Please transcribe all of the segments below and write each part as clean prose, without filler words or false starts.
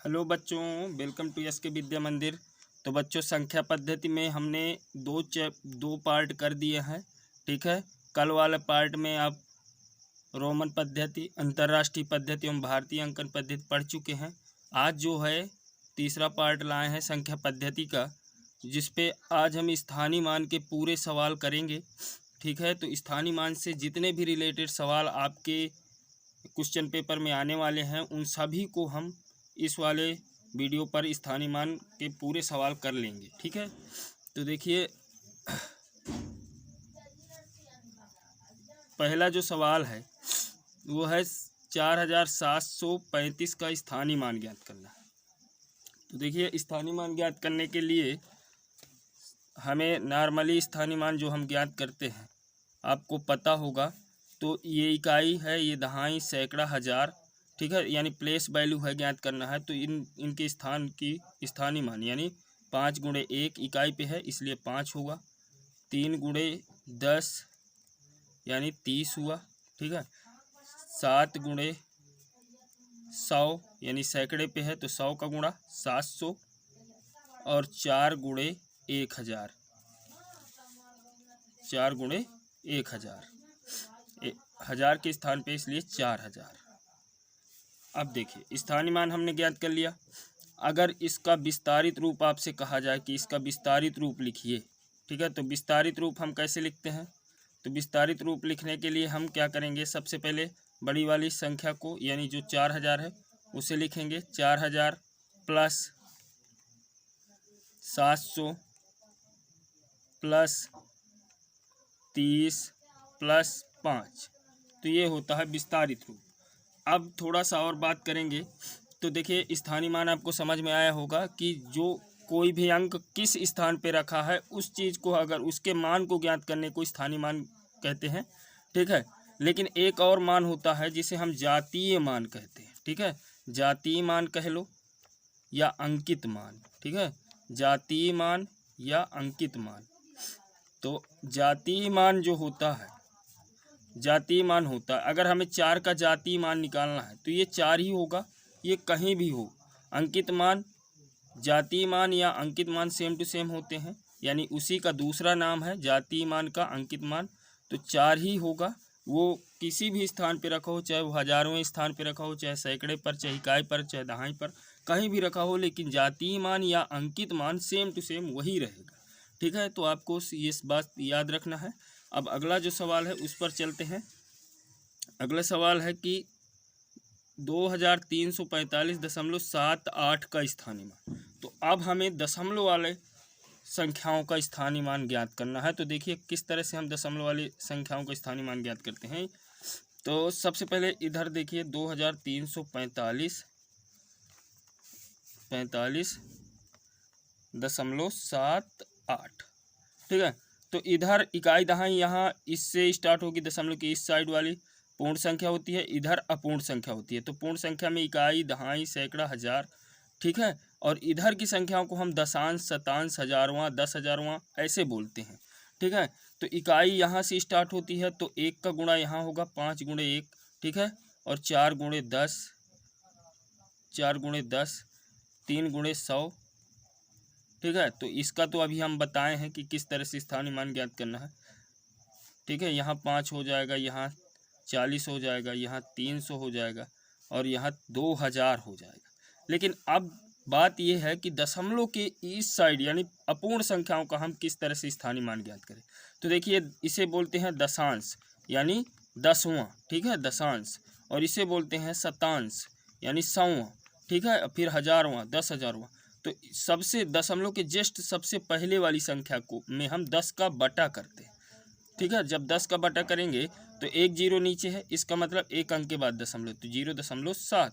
Hello बच्चों, welcome to S के विद्या मंदिर। तो बच्चों, संख्या पद्धति में हमने दो पार्ट कर दिए हैं। ठीक है, कल वाले पार्ट में आप रोमन पद्धति, अंतर्राष्ट्रीय पद्धति एवं भारतीय अंकन पद्धति पढ़ चुके हैं। आज जो है तीसरा पार्ट लाए हैं संख्या पद्धति का, जिस पे आज हम स्थानीय मान के पूरे सवाल करेंगे। ठीक है, तो स्थानीय मान से जितने भी रिलेटेड सवाल आपके क्वेश्चन पेपर में आने वाले हैं, उन सभी को हम इस वाले वीडियो पर स्थानीय मान के पूरे सवाल कर लेंगे। ठीक है, तो देखिए, पहला जो सवाल है वो है 4735 का स्थानीय मान ज्ञात करना। तो देखिए, स्थानीय मान ज्ञात करने के लिए हमें नॉर्मली स्थानीय मान जो हम ज्ञात करते हैं आपको पता होगा। तो ये इकाई है, ये दहाई, सैकड़ा, हज़ार। ठीक है, यानी प्लेस वैल्यू है, ज्ञात करना है। तो इनके स्थान की स्थानीय मान यानी 5 गुणे 1 इकाई पे है, इसलिए 5 होगा। 3 गुणे 10 यानी 30 हुआ। ठीक है, 7 गुणे 100 यानी सैकड़े पे है, तो 100 का गुणा 700। और 4 गुणे 1000, 4 गुणे 1000, 1000 के स्थान पे इसलिए 4000। अब देखिए, स्थानीय मान हमने ज्ञात कर लिया। अगर इसका विस्तारित रूप आपसे कहा जाए कि इसका विस्तारित रूप लिखिए, ठीक है, तो विस्तारित रूप हम कैसे लिखते हैं? तो विस्तारित रूप लिखने के लिए हम क्या करेंगे, सबसे पहले बड़ी वाली संख्या को यानी जो 4000 है उसे लिखेंगे। 4000 प्लस 700 प्लस 30 प्लस 5, तो ये होता है विस्तारित रूप। अब थोड़ा सा और बात करेंगे। तो देखिए, स्थानीय मान आपको समझ में आया होगा कि जो कोई भी अंक किस स्थान पे रखा है उस चीज़ को, अगर उसके मान को ज्ञात करने को स्थानीय मान कहते हैं। ठीक है, लेकिन एक और मान होता है जिसे हम जातीय मान कहते हैं। ठीक है, जातीय मान कह लो या अंकित मान। ठीक है, जातीय मान या अंकित मान। तो जातीय मान जो होता है, जातीय मान होता है, अगर हमें 4 का जातीय मान निकालना है तो ये 4 ही होगा, ये कहीं भी हो। अंकित मान, जातीय मान या अंकित मान सेम टू सेम होते हैं, यानी उसी का दूसरा नाम है जातीय मान का अंकित मान। तो 4 ही होगा, वो किसी भी स्थान पे रखा हो, चाहे वो हजारवें स्थान पे रखा हो, चाहे सैकड़े पर, चाहे इकाई पर, चाहे दहाई पर, कहीं भी रखा हो, लेकिन जातीय मान या अंकित मान सेम टू सेम वही रहेगा। ठीक है, तो आपको ये बात याद रखना है। अब अगला जो सवाल है उस पर चलते हैं। अगला सवाल है कि 2345.78 का स्थानीय मान। तो अब हमें दशमलव वाले संख्याओं का स्थानीय मान ज्ञात करना है। तो देखिए किस तरह से हम दशमलव वाली संख्याओं का स्थानीय मान ज्ञात करते हैं। तो सबसे पहले इधर देखिए 2345.78। ठीक है, तो इधर इकाई दहाई यहाँ इससे स्टार्ट होगी, दशमलव की इस साइड वाली पूर्ण संख्या होती है, इधर अपूर्ण संख्या होती है। तो पूर्ण संख्या में इकाई, दहाई, सैकड़ा, हज़ार। ठीक है, और इधर की संख्याओं को हम दशांश, शतांश, हजारवां, 10,000वां ऐसे बोलते हैं। ठीक है, तो इकाई यहाँ से स्टार्ट होती है, तो 1 का गुणा यहाँ होगा 5 गुणे 1। ठीक है, और 4 गुणे 10, 4 गुणे 10, 3 गुणे 100। ठीक है, तो इसका तो अभी हम बताए हैं कि किस तरह से स्थानीय मान ज्ञात करना है। ठीक है, यहाँ 5 हो जाएगा, यहाँ 40 हो जाएगा, यहाँ 300 हो जाएगा, और यहाँ 2000 हो जाएगा। लेकिन अब बात यह है कि दशमलव के इस साइड यानी अपूर्ण संख्याओं का हम किस तरह से स्थानीय मान ज्ञात करें। तो देखिए, इसे बोलते हैं दशांश यानी 10वां। ठीक है, दशांश। और इसे बोलते हैं शतांश यानी 100वां। ठीक है, फिर हजारवां, 10,000वां। तो सबसे दशमलव के जस्ट सबसे पहले वाली संख्या को में हम 10 का बटा करते हैं। ठीक है, जब 10 का बटा करेंगे तो 1 जीरो नीचे है, इसका मतलब एक अंक के बाद दशमलव, तो 0.7।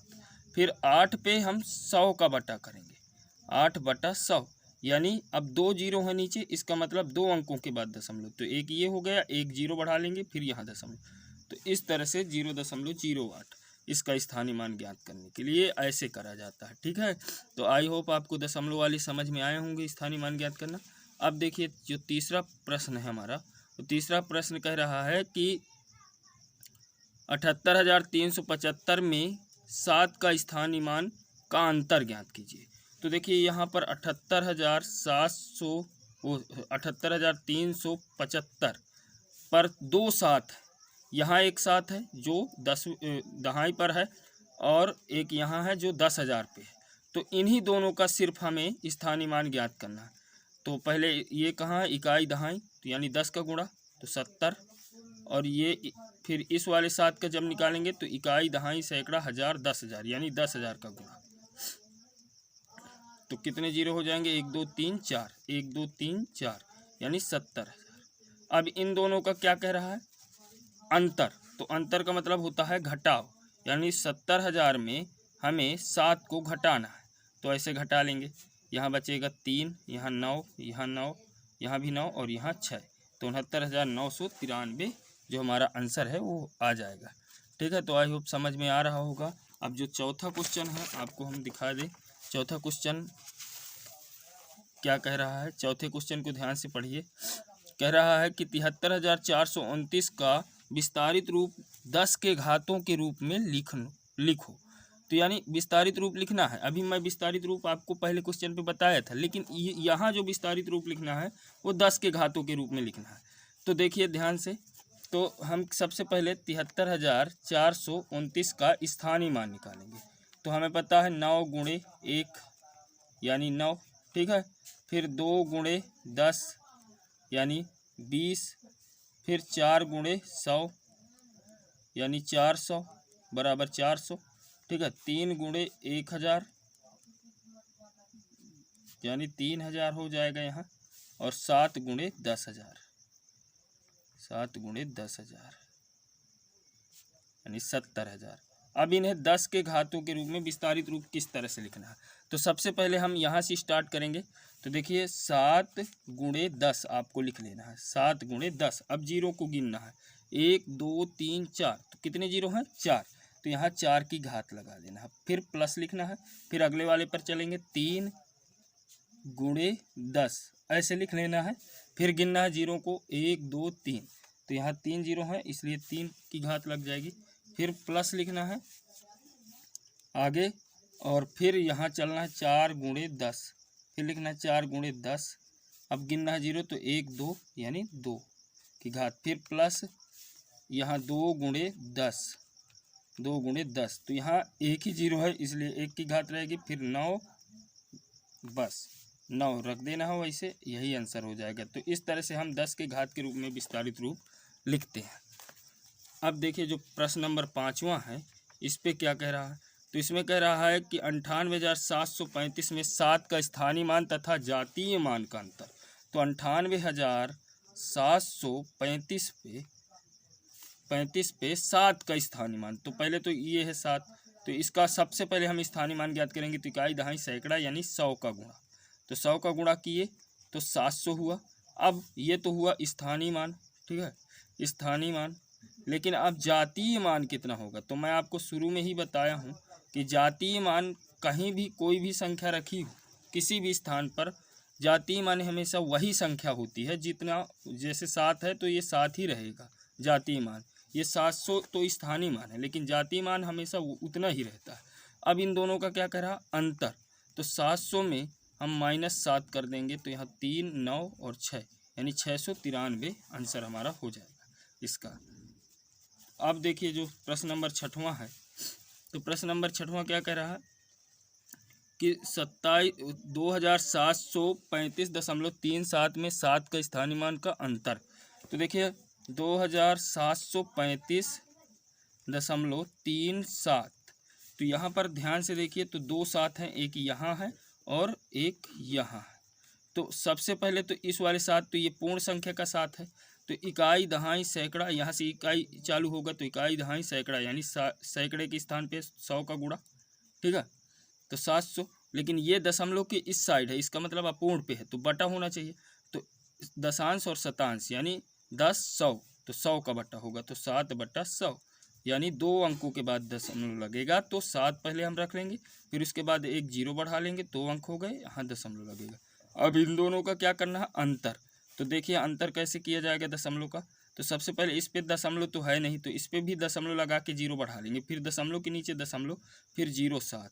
फिर 8 पे हम 100 का बटा करेंगे, 8/100, यानी अब 2 जीरो है नीचे, इसका मतलब 2 अंकों के बाद दशमलव, तो एक ये हो गया, एक जीरो बढ़ा लेंगे, फिर यहाँ दशमलव। तो इस तरह से 0.08 इसका स्थानीय मान ज्ञात करने के लिए ऐसे करा जाता है। ठीक है, तो आई होप आपको दशमलव वाली समझ में आए होंगे स्थानीय मान ज्ञात करना। अब देखिए, जो तीसरा प्रश्न है हमारा, तो तीसरा प्रश्न कह रहा है कि 78,375 में 7 का स्थानीय मान का अंतर ज्ञात कीजिए। तो देखिए यहाँ पर 78,375 पर 2 सात, यहाँ एक सात है जो 10 दहाई पर है और एक यहाँ है जो 10,000 पे है। तो इन्हीं दोनों का सिर्फ हमें स्थानीय मान ज्ञात करना है। तो पहले ये कहाँ है, इकाई दहाई, तो यानी 10 का गुणा तो 70, और ये फिर इस वाले 7 का जब निकालेंगे तो इकाई दहाई सैकड़ा हज़ार 10,000 यानी 10,000 का गुणा। तो कितने जीरो हो जाएंगे, 1 2 3 4, 1 2 3 4 यानी 70,000। अब इन दोनों का क्या कह रहा है, अंतर। तो अंतर का मतलब होता है घटाव, यानी 70,000 में हमें 7 को घटाना है। तो ऐसे घटा लेंगे, यहाँ बचेगा 3, यहाँ 9, यहाँ 9, यहाँ भी 9 और यहाँ 6, तो 69,993 जो हमारा आंसर है वो आ जाएगा। ठीक है, तो आई होप समझ में आ रहा होगा। अब जो चौथा क्वेश्चन है आपको हम दिखा दें। चौथा क्वेश्चन क्या कह रहा है, चौथे क्वेश्चन को ध्यान से पढ़िए। कह रहा है कि 73,429 का विस्तारित रूप 10 के घातों के रूप में लिखो। तो यानी विस्तारित रूप लिखना है। अभी मैं विस्तारित रूप आपको पहले क्वेश्चन पे बताया था, लेकिन यहाँ जो विस्तारित रूप लिखना है वो 10 के घातों के रूप में लिखना है। तो देखिए ध्यान से, तो हम सबसे पहले 73,429 का स्थानीय मान निकालेंगे। तो हमें पता है 9 गुणे 1 यानी 9, ठीक है। फिर 2 गुणे 10 यानी 20, फिर 4 गुणे 100 यानी 400 बराबर 400, ठीक है। 3 गुणे 1000 यानी 3000 हो जाएगा यहाँ, और 7 गुणे 10,000, 7 गुणे 10,000 यानी 70,000। अब इन्हें 10 के घातों के रूप में विस्तारित रूप किस तरह से लिखना है, तो सबसे पहले हम यहाँ से स्टार्ट करेंगे। तो देखिए 7 गुणे 10 आपको लिख लेना है, 7 गुणे 10। अब जीरो को गिनना है, 1 2 3 4, तो कितने जीरो हैं, 4, तो यहाँ 4 की घात लगा देना है। फिर प्लस लिखना है, फिर अगले वाले पर चलेंगे, 3 गुणे 10 ऐसे लिख लेना है। फिर गिनना है जीरो को, 1 2 3, तो यहाँ 3 जीरो हैं इसलिए 3 की घात लग जाएगी। फिर प्लस लिखना है आगे, और फिर यहाँ चलना है 4 गुणे 10, फिर लिखना है 4 गुणे 10। अब गिनना है जीरो, तो 1 2 यानी 2 की घात, फिर प्लस यहाँ 2 गुणे 10, 2 गुणे 10, तो यहाँ एक ही जीरो है इसलिए 1 की घात रहेगी। फिर 9, बस 9 रख देना है वैसे, यही आंसर हो जाएगा। तो इस तरह से हम 10 के घात के रूप में विस्तारित रूप लिखते हैं। अब देखिए जो प्रश्न नंबर 5वां है, इस पे क्या कह रहा है, तो इसमें कह रहा है कि 98,735 में 7 का स्थानीय मान तथा जातीय मान का अंतर। तो 98,735 पे 7 का स्थानीय मान, तो पहले तो ये है 7, तो इसका सबसे पहले हम स्थानीय मान ज्ञात करेंगे। तो इकाई दहाई सैकड़ा यानी 100 का गुणा, तो 100 का गुणा किए तो 700 हुआ। अब ये तो हुआ स्थानीय मान, ठीक है, स्थानीय मान। लेकिन अब जातीय मान कितना होगा, तो मैं आपको शुरू में ही बताया हूँ कि जातीय मान कहीं भी कोई भी संख्या रखी हो किसी भी स्थान पर, जातीय मान हमेशा वही संख्या होती है जितना, जैसे 7 है तो ये 7 ही रहेगा जातीय मान। ये 700 तो स्थानीय मान है, लेकिन जातीय मान हमेशा उतना ही रहता है। अब इन दोनों का क्या कह रहा, अंतर। तो 700 में हम -7 कर देंगे, तो यहाँ 3 9 और 6 यानी 693 आंसर हमारा हो जाएगा इसका। अब देखिए जो प्रश्न नंबर 6वां है, तो प्रश्न नंबर 6वां क्या कह रहा है कि 2735.37 में 7 का स्थानीय मान का अंतर। तो देखिए 2735.37, तो यहाँ पर ध्यान से देखिए, तो 2 7 हैं, एक यहाँ है और एक यहाँ है। तो सबसे पहले तो इस वाले 7, तो ये पूर्ण संख्या का 7 है, तो इकाई दहाई सैकड़ा, यहाँ से इकाई चालू होगा तो इकाई दहाई सैकड़ा यानी सैकड़े के स्थान पे 100 का गुणा, ठीक है, तो 700। लेकिन ये दशमलव के इस साइड है, इसका मतलब अपूर्ण पे है, तो बटा होना चाहिए। तो दशांश और शतांश यानी 10 100, तो 100 का बटा होगा, तो 7/100 यानी 2 अंकों के बाद दशमलव लगेगा, तो 7 पहले हम रख लेंगे, फिर उसके बाद एक जीरो बढ़ा लेंगे, 2 अंक हो गए, यहाँ दशमलव लगेगा। अब इन दोनों का क्या करना है, अंतर। तो देखिए अंतर कैसे किया जाएगा दशमलव का, तो सबसे पहले इस पे दशमलव तो है नहीं, तो इस पे भी दशमलव लगा के जीरो बढ़ा लेंगे, फिर दशमलव के नीचे दशमलव, फिर 0 7,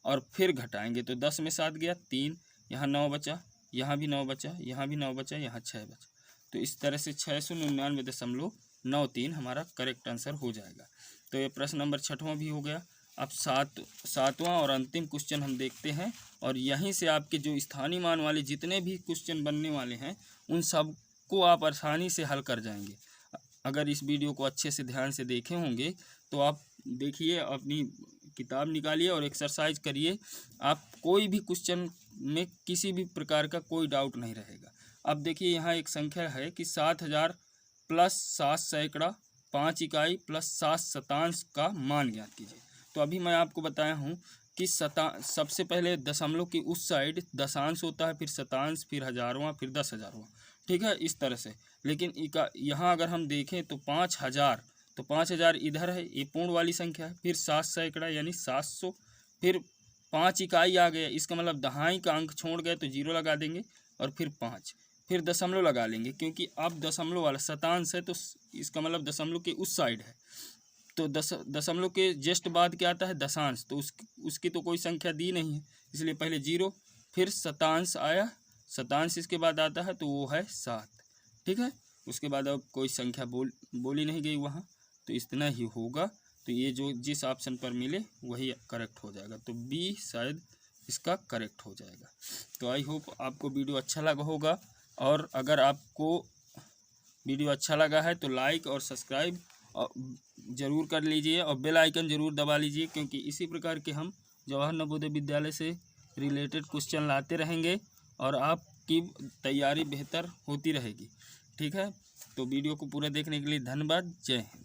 और फिर घटाएंगे तो 10 में 7 गया 3, यहाँ 9 बचा, यहाँ भी 9 बचा, यहाँ भी 9 बचा, यहाँ 6 बचा। तो इस तरह से 699.93 हमारा करेक्ट आंसर हो जाएगा। तो ये प्रश्न नंबर 6वां भी हो गया। अब सातवां और अंतिम क्वेश्चन हम देखते हैं, और यहीं से आपके जो स्थानीय मान वाले जितने भी क्वेश्चन बनने वाले हैं उन सब को आप आसानी से हल कर जाएंगे। अगर इस वीडियो को अच्छे से ध्यान से देखे होंगे तो आप देखिए, अपनी किताब निकालिए और एक्सरसाइज करिए, आप कोई भी क्वेश्चन में किसी भी प्रकार का कोई डाउट नहीं रहेगा। अब देखिए यहाँ एक संख्या है कि 7000 प्लस 7 सैकड़ा 5 इकाई प्लस 7 शतांश का मान ज्ञात कीजिए। तो अभी मैं आपको बताया हूँ कि सबसे पहले दशमलव की उस साइड दशांश होता है, फिर शतांश, फिर हजारवां, फिर 10,000वां, ठीक है, इस तरह से। लेकिन यहाँ अगर हम देखें तो 5000, तो 5000 इधर है, ये पूर्ण वाली संख्या है, फिर 7 सैकड़ा यानी 700, फिर 5 इकाई आ गया, इसका मतलब दहाई का अंक छोड़ गए तो 0 लगा देंगे, और फिर 5, फिर दशमलव लगा लेंगे, क्योंकि अब दशमलव वाला शतांश है तो इसका मतलब दशमलव के उस साइड है। तो दशमलव के जस्ट बाद क्या आता है, दशांश, तो उसकी तो कोई संख्या दी नहीं है, इसलिए पहले 0, फिर शतांश आया, शतांश इसके बाद आता है तो वो है 7, ठीक है। उसके बाद अब कोई संख्या बोली नहीं गई वहाँ, तो इतना ही होगा। तो ये जो जिस ऑप्शन पर मिले वही करेक्ट हो जाएगा, तो बी शायद इसका करेक्ट हो जाएगा। तो आई होप आपको वीडियो अच्छा लगा होगा, और अगर आपको वीडियो अच्छा लगा है तो लाइक और सब्सक्राइब ज़रूर कर लीजिए, और बेल आइकन ज़रूर दबा लीजिए, क्योंकि इसी प्रकार के हम जवाहर नवोदय विद्यालय से रिलेटेड क्वेश्चन लाते रहेंगे और आपकी तैयारी बेहतर होती रहेगी, ठीक है। तो वीडियो को पूरा देखने के लिए धन्यवाद। जय हिंद।